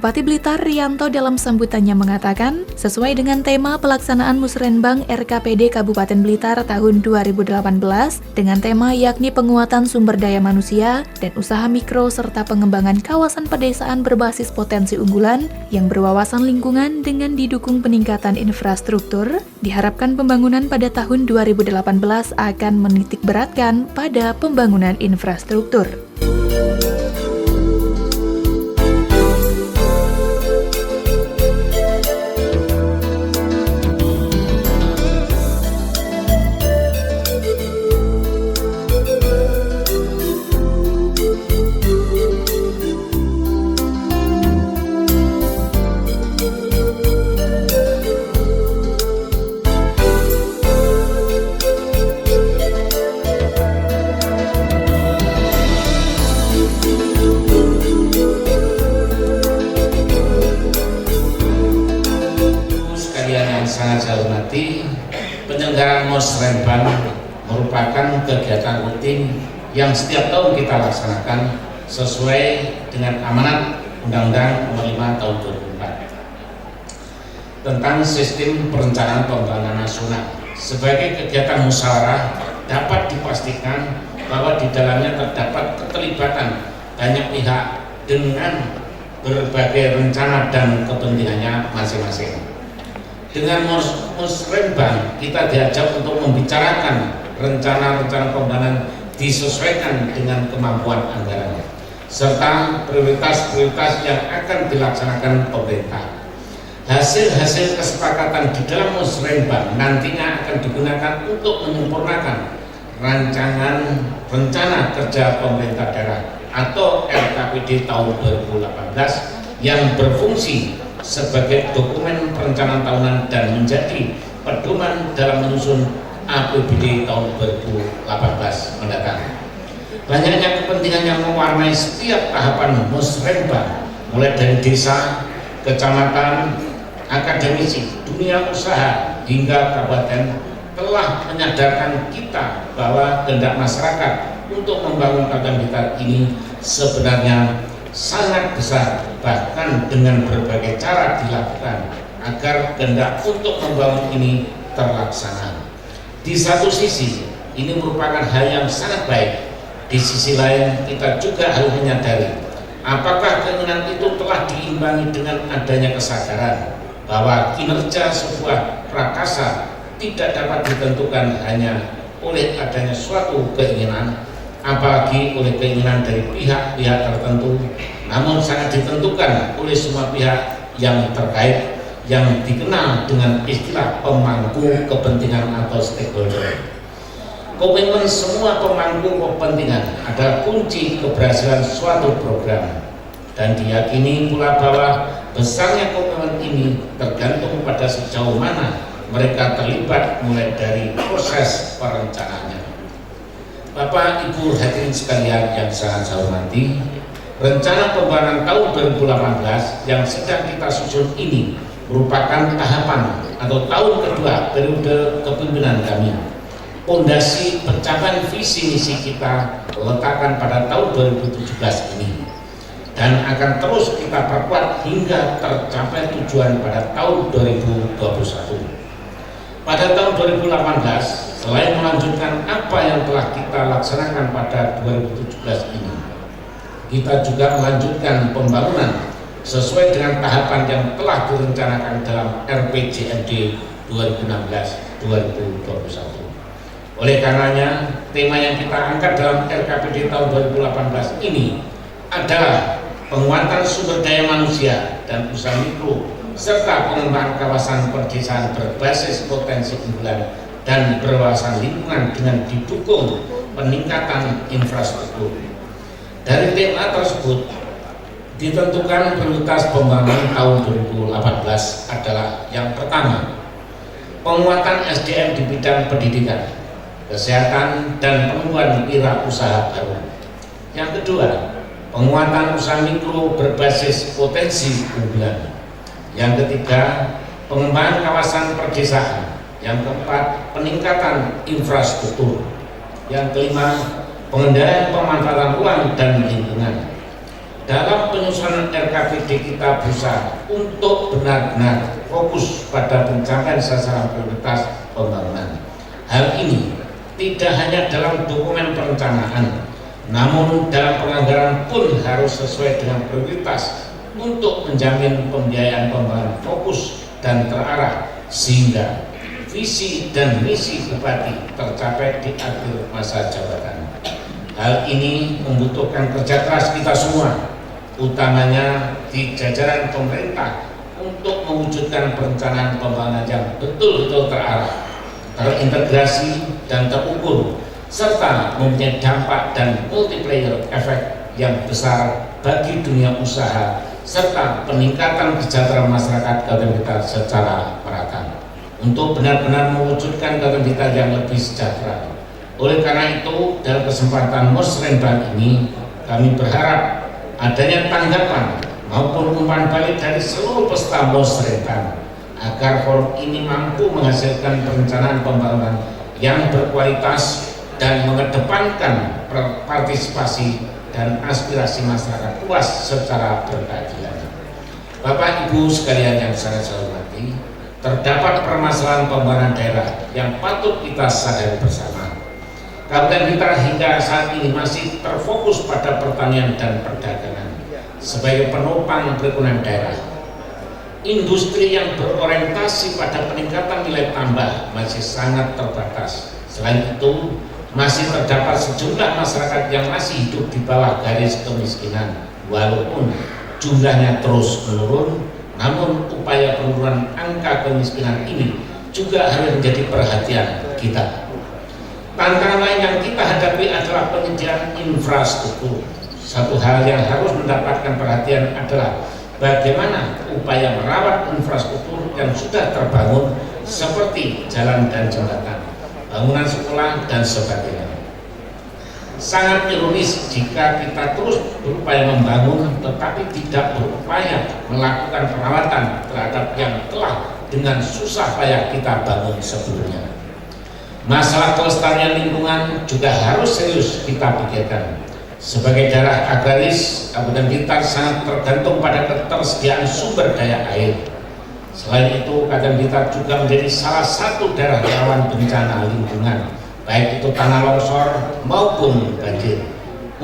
Bupati Blitar Rianto dalam sambutannya mengatakan, sesuai dengan tema pelaksanaan Musrenbang RKPD Kabupaten Blitar tahun 2018 dengan tema yakni penguatan sumber daya manusia dan usaha mikro serta pengembangan kawasan pedesaan berbasis potensi unggulan yang berwawasan lingkungan dengan didukung peningkatan infrastruktur, diharapkan pembangunan pada tahun 2018 akan menitikberatkan pada pembangunan infrastruktur. Sangat saya hormati, penyelenggaraan Musrenbang merupakan kegiatan rutin yang setiap tahun kita laksanakan sesuai dengan amanat Undang-Undang Nomor 5 Tahun 2004 tentang Sistem Perencanaan Pembangunan Nasional. Sebagai kegiatan musyawarah dapat dipastikan bahwa di dalamnya terdapat keterlibatan banyak pihak dengan berbagai rencana dan kepentingannya masing-masing. Dengan Musrenbang kita diajak untuk membicarakan rencana-rencana pembangunan disesuaikan dengan kemampuan anggarannya serta prioritas-prioritas yang akan dilaksanakan pemerintah. Hasil-hasil kesepakatan di dalam Musrenbang nantinya akan digunakan untuk menyempurnakan rancangan rencana kerja pemerintah daerah atau RKPD tahun 2018 yang berfungsi sebagai dokumen perencanaan tahunan dan menjadi pedoman dalam menyusun APBD tahun 2018 mendatang. Banyaknya kepentingan yang mewarnai setiap tahapan Musrenbang, mulai dari desa, kecamatan, akademisi, dunia usaha, hingga kabupaten, telah menyadarkan kita bahwa kehendak masyarakat untuk membangun Kabupaten Blitar ini sebenarnya sangat besar, bahkan dengan berbagai cara dilakukan agar kehendak untuk membangun ini terlaksana. Di satu sisi ini merupakan hal yang sangat baik, di sisi lain kita juga harus menyadari apakah keinginan itu telah diimbangi dengan adanya kesadaran bahwa kinerja sebuah prakasa tidak dapat ditentukan hanya oleh adanya suatu keinginan, apalagi oleh keinginan dari pihak-pihak tertentu, namun sangat ditentukan oleh semua pihak yang terkait yang dikenal dengan istilah pemangku kepentingan atau stakeholder. Komitmen semua pemangku kepentingan adalah kunci keberhasilan suatu program, dan diyakini pula bahwa besarnya komitmen ini tergantung pada sejauh mana mereka terlibat mulai dari proses perencanaannya. Bapak Ibu hadirin sekalian yang sangat saya hormati, rencana pembangunan tahun 2018 yang sedang kita susun ini merupakan tahapan atau tahun kedua periode kepemimpinan kami. Pondasi pencapaian visi misi kita letakkan pada tahun 2017 ini dan akan terus kita perkuat hingga tercapai tujuan pada tahun 2021. Pada tahun 2018, selain melanjutkan apa yang telah kita laksanakan pada 2017 ini, kita juga melanjutkan pembangunan sesuai dengan tahapan yang telah direncanakan dalam RPJMD 2016-2021. Oleh karenanya, tema yang kita angkat dalam RKPD tahun 2018 ini adalah penguatan sumber daya manusia dan usaha mikro serta pengembangan kawasan pedesaan berbasis potensi unggulan dan berwawasan lingkungan dengan didukung peningkatan infrastruktur. Dari tema tersebut ditentukan prioritas pembangunan tahun 2018 adalah yang pertama, penguatan SDM di bidang pendidikan, kesehatan, dan pengembangan wirausaha baru. Yang kedua, penguatan usaha mikro berbasis potensi unggulan. Yang ketiga, pengembangan kawasan pedesaan. Yang keempat, peningkatan infrastruktur. Yang kelima, pengendalian pemanfaatan ruang dan lingkungan. dalam penyusunan RKPD kita berusaha untuk benar-benar fokus pada pencapaian sasaran prioritas pembangunan. Hal ini tidak hanya dalam dokumen perencanaan, namun dalam penganggaran pun harus sesuai dengan prioritas untuk menjamin pembiayaan pembangunan fokus dan terarah sehingga visi dan misi Bupati tercapai di akhir masa jabatan. Hal ini membutuhkan kerja keras kita semua, utamanya di jajaran pemerintah, untuk mewujudkan perencanaan pembangunan yang betul-betul terarah, terintegrasi dan terukur, serta mempunyai dampak dan multiplier efek yang besar bagi dunia usaha serta peningkatan kesejahteraan masyarakat Kabupaten Blitar secara merata untuk benar-benar mewujudkan Kabupaten Blitar yang lebih sejahtera. Oleh karena itu, dalam kesempatan Musrenbang ini kami berharap adanya tanggapan maupun umpan balik dari seluruh peserta Musrenbang agar forum ini mampu menghasilkan perencanaan pembangunan yang berkualitas dan mengedepankan partisipasi dan aspirasi masyarakat luas secara berkeadilan. Bapak Ibu sekalian yang sangat saya hormati, terdapat permasalahan pembangunan daerah yang patut kita sadari bersama. Kabupaten Blitar hingga saat ini masih terfokus pada pertanian dan perdagangan sebagai penopang perekonomian daerah. Industri yang berorientasi pada peningkatan nilai tambah masih sangat terbatas. Selain itu, masih terdapat sejumlah masyarakat yang masih hidup di bawah garis kemiskinan. Walaupun jumlahnya terus menurun, namun upaya penurunan angka kemiskinan ini juga harus menjadi perhatian kita. Tantangan lain yang kita hadapi adalah penyediaan infrastruktur. Satu hal yang harus mendapatkan perhatian adalah bagaimana upaya merawat infrastruktur yang sudah terbangun seperti jalan dan jembatan, bangunan sekolah, dan sebagainya. Sangat ironis jika kita terus berupaya membangun tetapi tidak berupaya melakukan perawatan terhadap yang telah dengan susah payah kita bangun sebelumnya. Masalah kelestarian lingkungan juga harus serius kita pikirkan. Sebagai daerah agraris, Kabupaten Blitar sangat tergantung pada ketersediaan sumber daya air. Selain itu, Kabupaten Blitar juga menjadi salah satu daerah rawan bencana lingkungan, baik itu tanah longsor maupun banjir.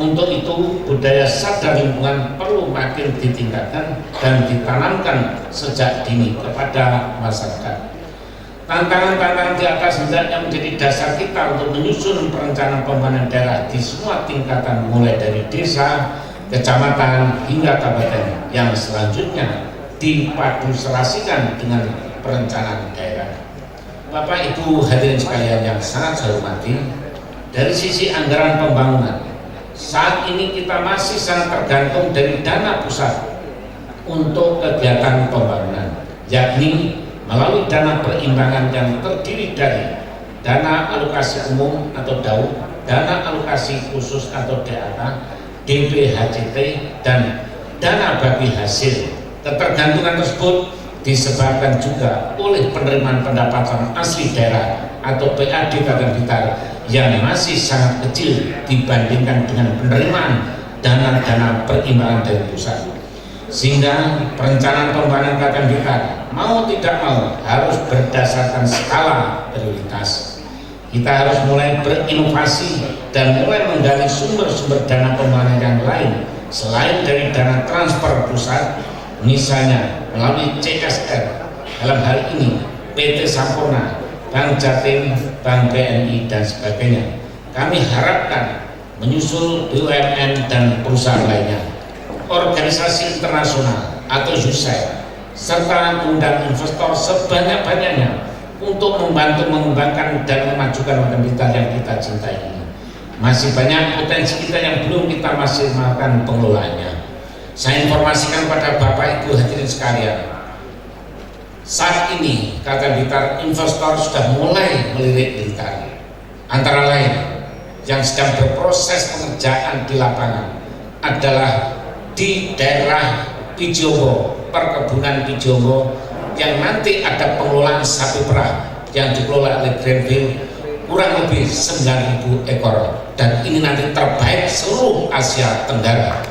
Untuk itu, budaya sadar lingkungan perlu makin ditingkatkan dan ditanamkan sejak dini kepada masyarakat. Tantangan-tantangan di atas hendaknya menjadi dasar kita untuk menyusun perencanaan pembangunan daerah di semua tingkatan, mulai dari desa, kecamatan, hingga kabupaten, yang selanjutnya dipaduserasikan dengan perencanaan daerah. Bapak Ibu hadirin sekalian yang sangat saya hormati, dari sisi anggaran pembangunan, saat ini kita masih sangat tergantung dari dana pusat untuk kegiatan pembangunan, yakni melalui dana perimbangan yang terdiri dari dana alokasi umum atau DAU, dana alokasi khusus atau DAK, DPHJT, dan dana bagi hasil. Ketergantungan tersebut disebabkan juga oleh penerimaan pendapatan asli daerah atau PAD Kabupaten Blitar yang masih sangat kecil dibandingkan dengan penerimaan dana-dana perimbangan dari pusat. Sehingga perencanaan pembangunan Kabupaten Blitar mau tidak mau harus berdasarkan skala prioritas. Kita harus mulai berinovasi dan mulai menggali sumber-sumber dana pembangunan yang lain selain dari dana transfer pusat, misalnya melalui CSR, dalam hal ini PT Sampurna, Bank Jatim, Bank BNI, dan sebagainya. Kami harapkan menyusul BUMN dan perusahaan lainnya, organisasi internasional atau USAID, serta mengundang investor sebanyak-banyaknya untuk membantu mengembangkan dan memajukan Kabupaten Blitar yang kita cintai ini. Masih banyak potensi kita yang belum kita maksimalkan pengelolaannya. Saya informasikan pada Bapak Ibu hadirin sekalian, saat ini Kabupaten Blitar investor sudah mulai melirik Blitar. Antara lain yang sedang berproses pengerjaan di lapangan adalah di daerah Pijombo, perkebunan Pijombo, yang nanti ada pengelolaan sapi perah yang dikelola oleh Greenfield kurang lebih 9.000 ekor, dan ini nanti terbaik seluruh Asia Tenggara.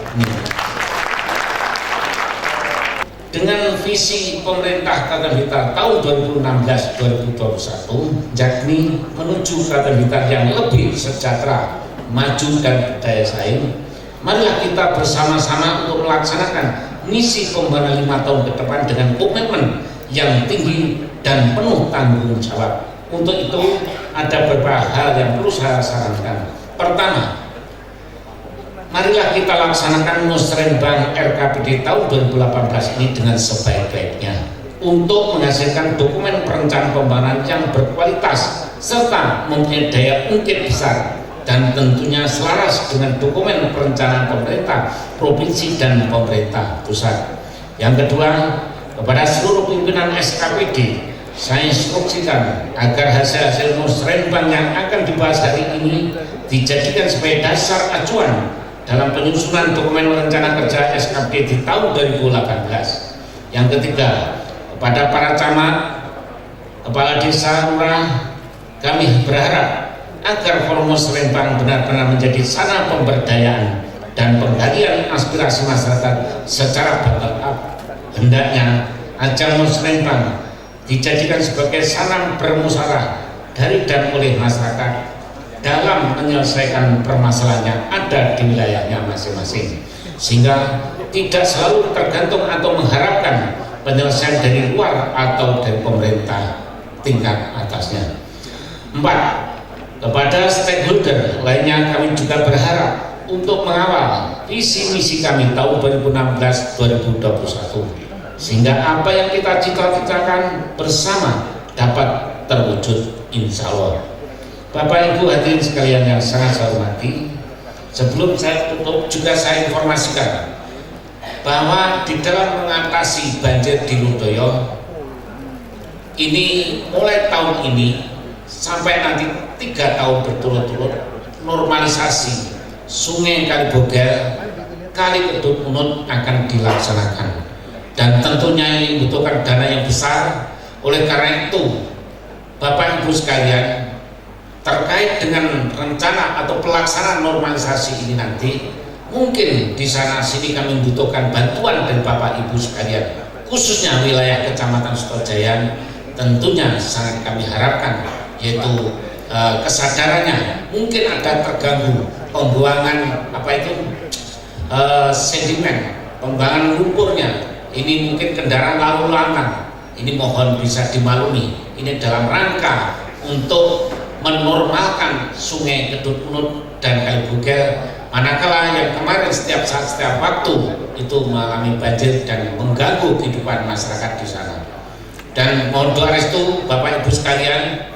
dengan visi pemerintah Kabupaten Blitar tahun 2016-2021, yakni menuju Kabupaten Blitar yang lebih sejahtera, maju dan berdaya saing. Marilah kita bersama-sama untuk melaksanakan misi pembangunan 5 tahun ke depan dengan komitmen yang tinggi dan penuh tanggung jawab. Untuk itu ada beberapa hal yang perlu saya sarankan. Pertama, marilah kita laksanakan musrenbang RKPD tahun 2018 ini dengan sebaik-baiknya untuk menghasilkan dokumen perencanaan pembangunan yang berkualitas serta mempunyai daya ungkit besar dan tentunya selaras dengan dokumen perencanaan pemerintah provinsi dan pemerintah pusat. Yang kedua, kepada seluruh pimpinan SKPD saya instruksikan agar hasil-hasil musrenbang yang akan dibahas hari ini dijadikan sebagai dasar acuan dalam penyusunan dokumen rencana kerja SKPD di tahun 2018. Yang ketiga, kepada para camat, kepala desa, lurah, kami berharap agar forum musrenbang benar-benar menjadi sarana pemberdayaan dan penggalian aspirasi masyarakat secara bottom up. Hendaknya ajang musrenbang dijadikan sebagai sarana bermusyawarah dari dan oleh masyarakat dalam menyelesaikan permasalahan yang ada di wilayahnya masing-masing, sehingga tidak selalu tergantung atau mengharapkan penyelesaian dari luar atau dari pemerintah tingkat atasnya. 4. Kepada stakeholder lainnya kami juga berharap untuk mengawal visi misi kami tahun 2016-2021 sehingga apa yang kita cita-citakan bersama dapat terwujud insya Allah. Bapak Ibu hadirin sekalian yang sangat saya hormati, sebelum saya tutup juga saya informasikan bahwa di dalam mengatasi banjir di Lodaya ini mulai tahun ini sampai nanti 3 tahun berturut-turut normalisasi Sungai Kalibogel, Kali Kedut Unut akan dilaksanakan dan tentunya ini membutuhkan dana yang besar. Oleh karena itu Bapak Ibu sekalian, terkait dengan rencana atau pelaksanaan normalisasi ini nanti mungkin di sana sini kami membutuhkan bantuan dari Bapak Ibu sekalian, khususnya wilayah Kecamatan Sutojaya. Tentunya sangat kami harapkan yaitu kesadarannya mungkin ada terganggu pembuangan sedimen, pembuangan lumpurnya, ini mungkin kendaraan lalu lalang, ini mohon bisa dimaklumi. Ini dalam rangka untuk menormalkan Sungai Kedut Unut dan Kalibogel, manakala yang kemarin setiap saat setiap waktu itu mengalami banjir dan mengganggu kehidupan masyarakat di sana. Dan mohon doa restu Bapak Ibu sekalian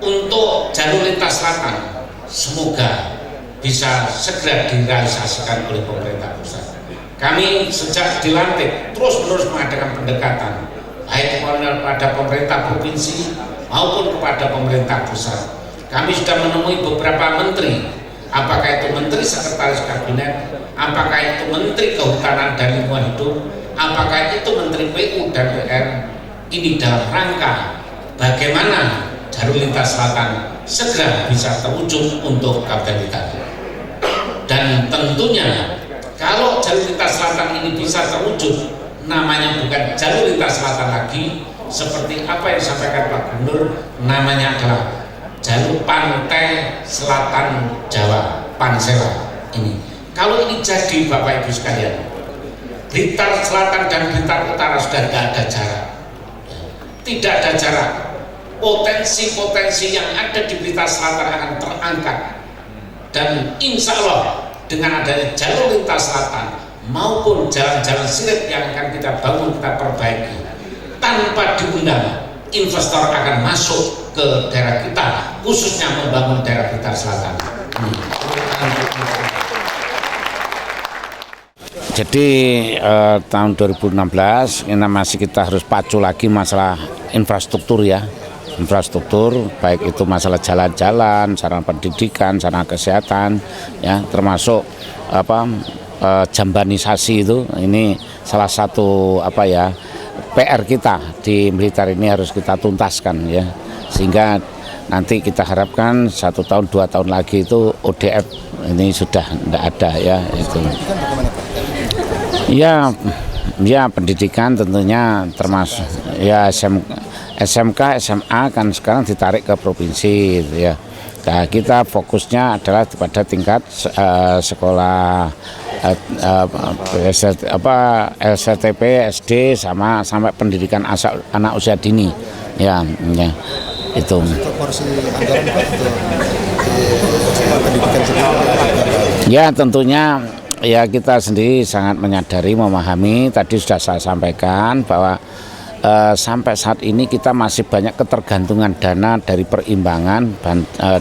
untuk jalur lintas selatan, semoga bisa segera direalisasikan oleh pemerintah pusat. Kami sejak dilantik terus-menerus mengadakan pendekatan baik kepada pemerintah provinsi maupun kepada pemerintah pusat. Kami sudah menemui beberapa menteri, apakah itu menteri sekretaris kabinet, apakah itu menteri kehutanan dan lingkungan hidup, apakah itu menteri PU dan PR. Ini dalam rangka bagaimana jalur lintas selatan segera bisa terwujud untuk Kabupaten Blitar. Dan tentunya kalau jalur lintas selatan ini bisa terwujud, namanya bukan jalur lintas selatan lagi seperti apa yang disampaikan Pak Gubernur, namanya adalah jalur pantai selatan Jawa, Pansela ini. Kalau ini jadi Bapak Ibu sekalian, Blitar Selatan dan Blitar Utara sudah tidak ada jarak, tidak ada jarak. Potensi-potensi yang ada di Blitar Selatan akan terangkat, dan insya Allah dengan adanya jalur lintas selatan maupun jalan-jalan sirip yang akan kita bangun, kita perbaiki, tanpa diundang investor akan masuk ke daerah kita, khususnya membangun daerah Blitar Selatan. Jadi tahun 2016 ini masih kita harus pacu lagi masalah infrastruktur ya. Infrastruktur baik itu masalah jalan-jalan, sarana pendidikan, sarana kesehatan ya, termasuk jambanisasi itu, ini salah satu PR kita di Blitar ini harus kita tuntaskan ya, sehingga nanti kita harapkan 1 tahun 2 tahun lagi itu ODF ini sudah tidak ada ya itu. Ya Ya, pendidikan tentunya termasuk ya SMK, SMA kan sekarang ditarik ke provinsi ya. Nah, kita fokusnya adalah pada tingkat sekolah LCTP, SD sama sampai pendidikan anak usia dini. Ya, itu. Untuk porsi anggaran Pak untuk pendidikan sendiri. Ya, tentunya ya kita sendiri sangat menyadari, memahami, tadi sudah saya sampaikan bahwa sampai saat ini kita masih banyak ketergantungan dana dari perimbangan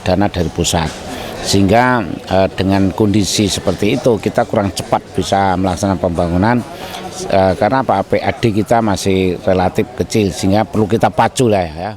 dana dari pusat, sehingga dengan kondisi seperti itu kita kurang cepat bisa melaksanakan pembangunan karena PAD kita masih relatif kecil, sehingga perlu kita pacu lah ya.